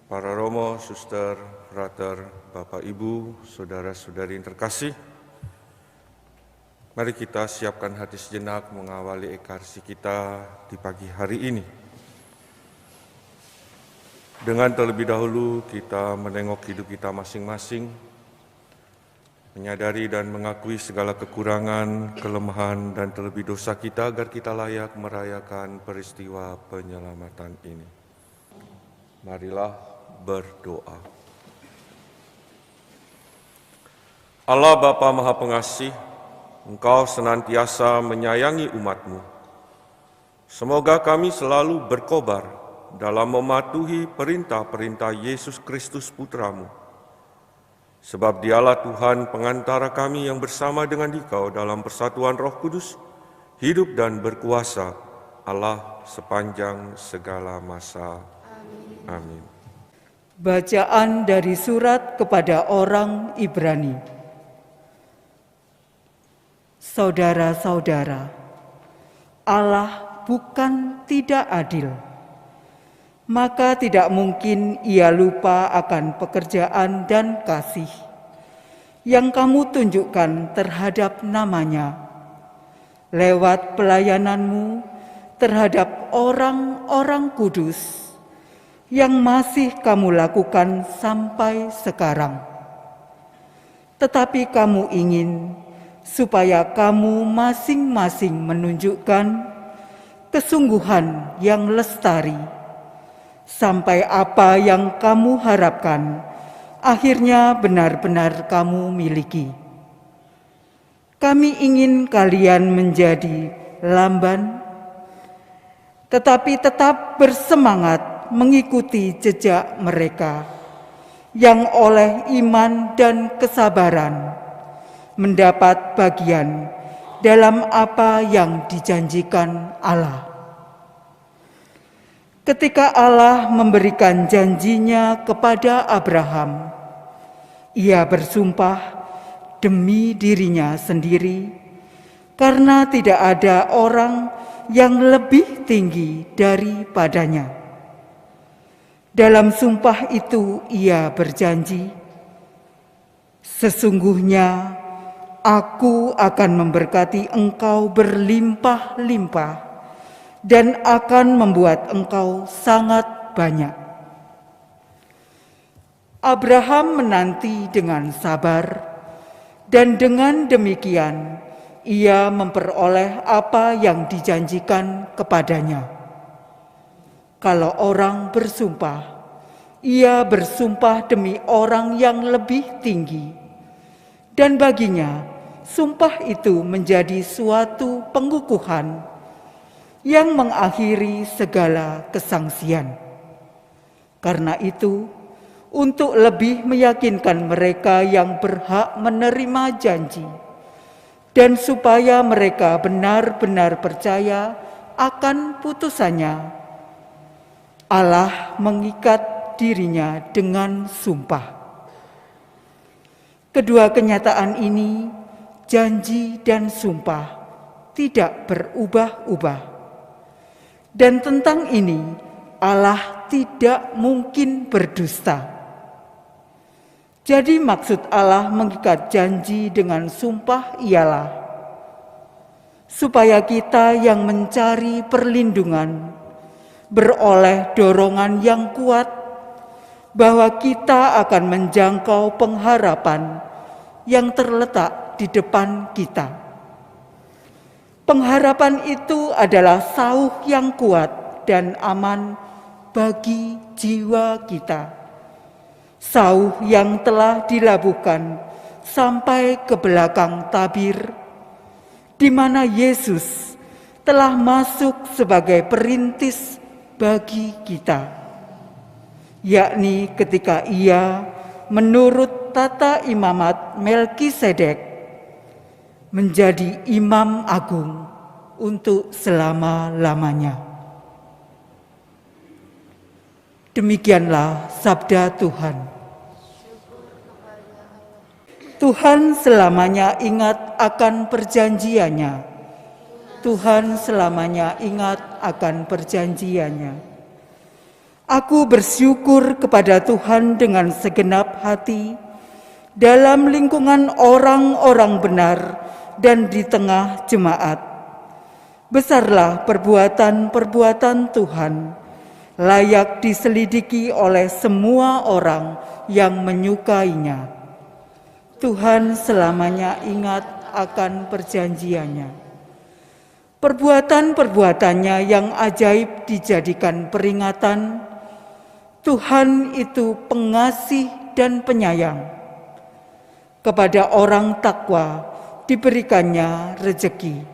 Para romo, suster, frater, bapak, ibu, saudara-saudari yang terkasih, mari kita siapkan hati sejenak mengawali ekarsi kita di pagi hari ini. Dengan terlebih dahulu kita menengok hidup kita masing-masing, menyadari dan mengakui segala kekurangan, kelemahan, dan terlebih dosa kita agar kita layak merayakan peristiwa penyelamatan ini. Marilah berdoa. Allah Bapa Maha Pengasih, Engkau senantiasa menyayangi umat-Mu. Semoga kami selalu berkobar dalam mematuhi perintah-perintah Yesus Kristus Putra-Mu. Sebab Dialah Tuhan pengantara kami yang bersama dengan Dikau dalam persatuan Roh Kudus, hidup dan berkuasa Allah sepanjang segala masa. Amin. Bacaan dari surat kepada orang Ibrani. Saudara-saudara, Allah bukan tidak adil, maka tidak mungkin Ia lupa akan pekerjaan dan kasih yang kamu tunjukkan terhadap nama-Nya lewat pelayananmu terhadap orang-orang kudus yang masih kamu lakukan sampai sekarang. Tetapi kamu ingin supaya kamu masing-masing menunjukkan kesungguhan yang lestari, sampai apa yang kamu harapkan akhirnya benar-benar kamu miliki. Kami ingin kalian menjadi lamban, tetapi tetap bersemangat mengikuti jejak mereka yang oleh iman dan kesabaran mendapat bagian dalam apa yang dijanjikan Allah. Ketika Allah memberikan janjinya kepada Abraham, Ia bersumpah demi dirinya sendiri, karena tidak ada orang yang lebih tinggi daripadanya. Dalam sumpah itu Ia berjanji, sesungguhnya Aku akan memberkati engkau berlimpah-limpah dan akan membuat engkau sangat banyak. Abraham menanti dengan sabar, dan dengan demikian ia memperoleh apa yang dijanjikan kepadanya. Kalau orang bersumpah, ia bersumpah demi orang yang lebih tinggi, dan baginya sumpah itu menjadi suatu pengukuhan yang mengakhiri segala kesangsian. Karena itu, untuk lebih meyakinkan mereka yang berhak menerima janji, dan supaya mereka benar-benar percaya akan putusannya, Allah mengikat dirinya dengan sumpah. Kedua kenyataan ini, janji dan sumpah, tidak berubah-ubah. Dan tentang ini, Allah tidak mungkin berdusta. Jadi maksud Allah mengikat janji dengan sumpah ialah supaya kita yang mencari perlindungan beroleh dorongan yang kuat bahwa kita akan menjangkau pengharapan yang terletak di depan kita. Pengharapan itu adalah sauh yang kuat dan aman bagi jiwa kita. Sauh yang telah dilabuhkan sampai ke belakang tabir, di mana Yesus telah masuk sebagai perintis bagi kita, yakni ketika Ia menurut tata imamat Melkisedek menjadi imam agung untuk selama-lamanya. Demikianlah sabda Tuhan. Tuhan selamanya ingat akan perjanjiannya. Tuhan selamanya ingat akan perjanjiannya. Aku bersyukur kepada Tuhan dengan segenap hati dalam lingkungan orang-orang benar dan di tengah jemaat. Besarlah perbuatan-perbuatan Tuhan, layak diselidiki oleh semua orang yang menyukainya. Tuhan selamanya ingat akan perjanjiannya. Perbuatan-perbuatannya yang ajaib dijadikan peringatan. Tuhan itu pengasih dan penyayang. Kepada orang takwa diberikannya rejeki.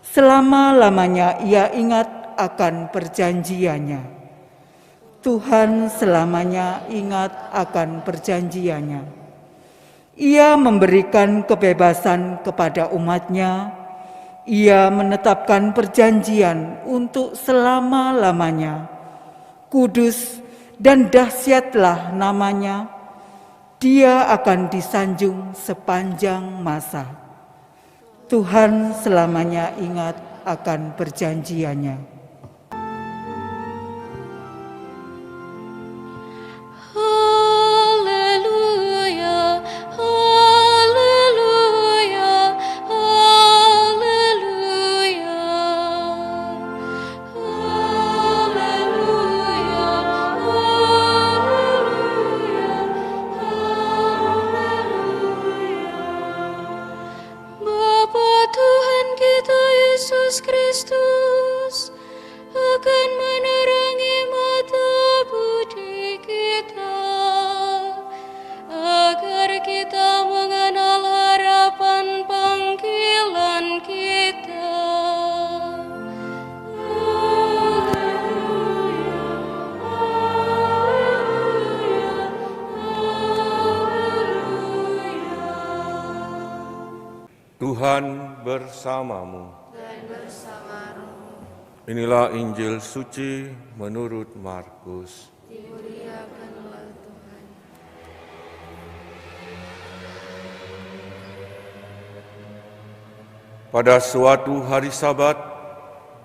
Selama-lamanya ia ingat akan perjanjiannya. Tuhan selamanya ingat akan perjanjiannya. Ia memberikan kebebasan kepada umatnya. Ia menetapkan perjanjian untuk selama-lamanya. Kudus dan dahsyatlah namanya. Dia akan disanjung sepanjang masa. Tuhan selamanya ingat akan perjanjiannya. Haleluya, haleluya, haleluya. Haleluya, haleluya. Bapa Tuhan kita Yesus Kristus akan menerangi mata budi kita, agar kita mengenal harapan panggilan kita. Haleluya, haleluya, haleluya. Tuhan bersamamu. Inilah Injil suci menurut Markus. Pada suatu hari Sabat,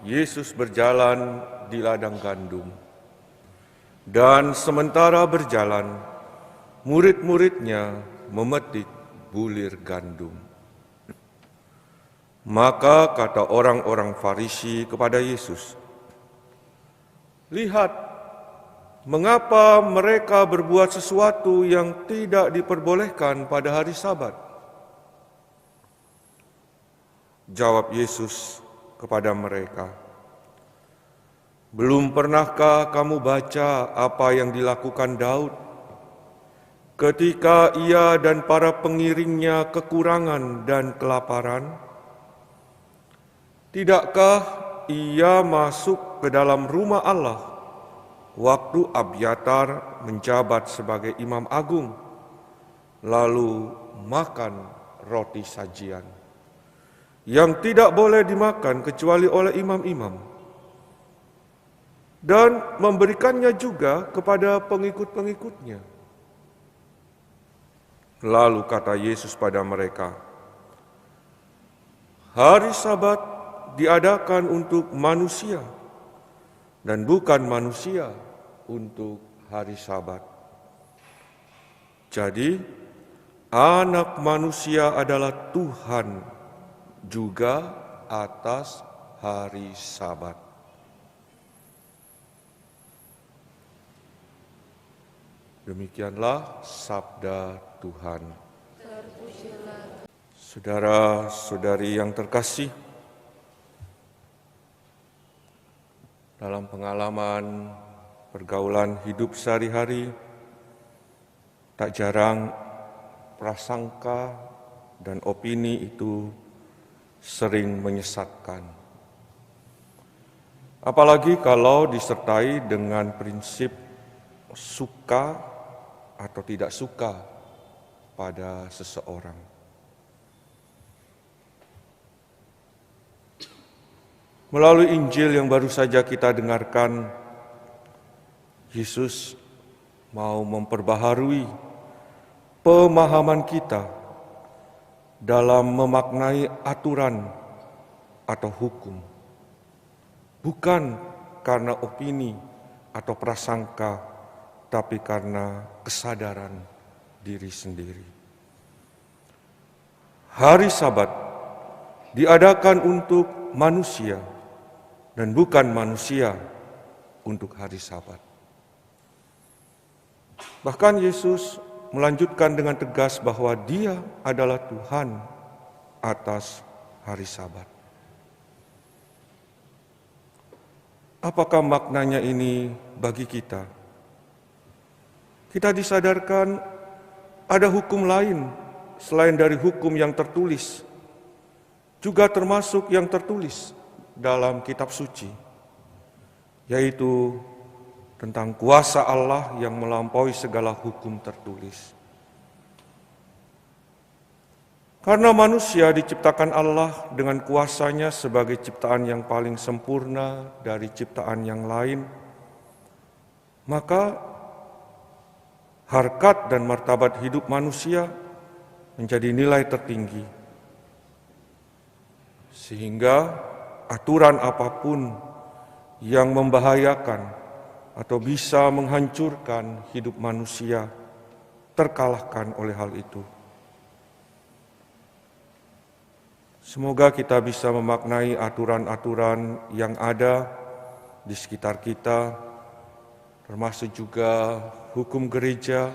Yesus berjalan di ladang gandum. Dan sementara berjalan, murid-muridnya memetik bulir gandum. Maka kata orang-orang Farisi kepada Yesus, "Lihat, mengapa mereka berbuat sesuatu yang tidak diperbolehkan pada hari Sabat?" Jawab Yesus kepada mereka, "Belum pernahkah kamu baca apa yang dilakukan Daud ketika ia dan para pengiringnya kekurangan dan kelaparan? Tidakkah ia masuk ke dalam rumah Allah waktu Abiatar menjabat sebagai imam agung, lalu makan roti sajian yang tidak boleh dimakan kecuali oleh imam-imam, dan memberikannya juga kepada pengikut-pengikutnya?" Lalu kata Yesus pada mereka, "Hari Sabat diadakan untuk manusia, dan bukan manusia untuk hari Sabat. Jadi, Anak Manusia adalah Tuhan juga atas hari Sabat." Demikianlah sabda Tuhan. Saudara-saudari yang terkasih, dalam pengalaman pergaulan hidup sehari-hari, tak jarang prasangka dan opini itu sering menyesatkan. Apalagi kalau disertai dengan prinsip suka atau tidak suka pada seseorang. Melalui Injil yang baru saja kita dengarkan, Yesus mau memperbaharui pemahaman kita dalam memaknai aturan atau hukum. Bukan karena opini atau prasangka, tapi karena kesadaran diri sendiri. Hari Sabat diadakan untuk manusia dan bukan manusia untuk hari Sabat. Bahkan Yesus melanjutkan dengan tegas bahwa Dia adalah Tuhan atas hari Sabat. Apakah maknanya ini bagi kita? Kita disadarkan ada hukum lain selain dari hukum yang tertulis, juga termasuk yang tertulis dalam kitab suci, yaitu tentang kuasa Allah yang melampaui segala hukum tertulis. Karena manusia diciptakan Allah dengan kuasanya sebagai ciptaan yang paling sempurna dari ciptaan yang lain, maka harkat dan martabat hidup manusia menjadi nilai tertinggi. Sehingga aturan apapun yang membahayakan atau bisa menghancurkan hidup manusia terkalahkan oleh hal itu. Semoga kita bisa memaknai aturan-aturan yang ada di sekitar kita, termasuk juga hukum gereja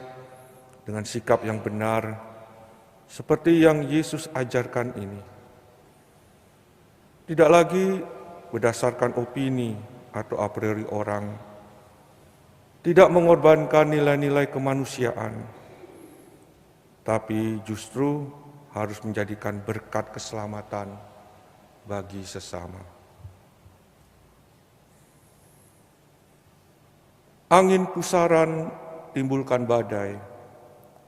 dengan sikap yang benar, seperti yang Yesus ajarkan ini. Tidak lagi berdasarkan opini atau a priori orang, tidak mengorbankan nilai-nilai kemanusiaan, tapi justru harus menjadikan berkat keselamatan bagi sesama. Angin pusaran timbulkan badai,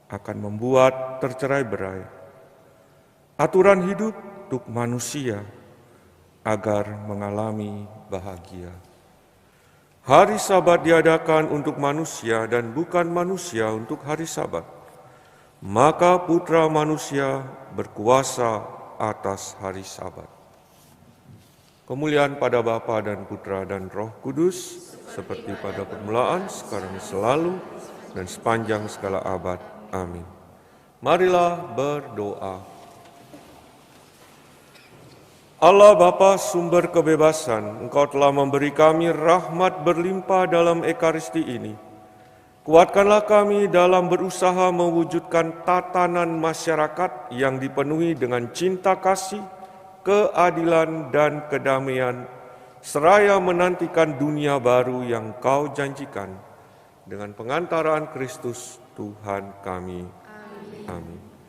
akan membuat tercerai-berai. Aturan hidup untuk manusia agar mengalami bahagia. Hari Sabat diadakan untuk manusia dan bukan manusia untuk hari Sabat. Maka Putra Manusia berkuasa atas hari Sabat. Kemuliaan pada Bapa dan Putra dan Roh Kudus, seperti pada permulaan, sekarang selalu, dan sepanjang segala abad. Amin. Marilah berdoa. Allah Bapa sumber kebebasan, Engkau telah memberi kami rahmat berlimpah dalam Ekaristi ini. Kuatkanlah kami dalam berusaha mewujudkan tatanan masyarakat yang dipenuhi dengan cinta kasih, keadilan, dan kedamaian, seraya menantikan dunia baru yang Kau janjikan. Dengan pengantaran Kristus Tuhan kami. Amin.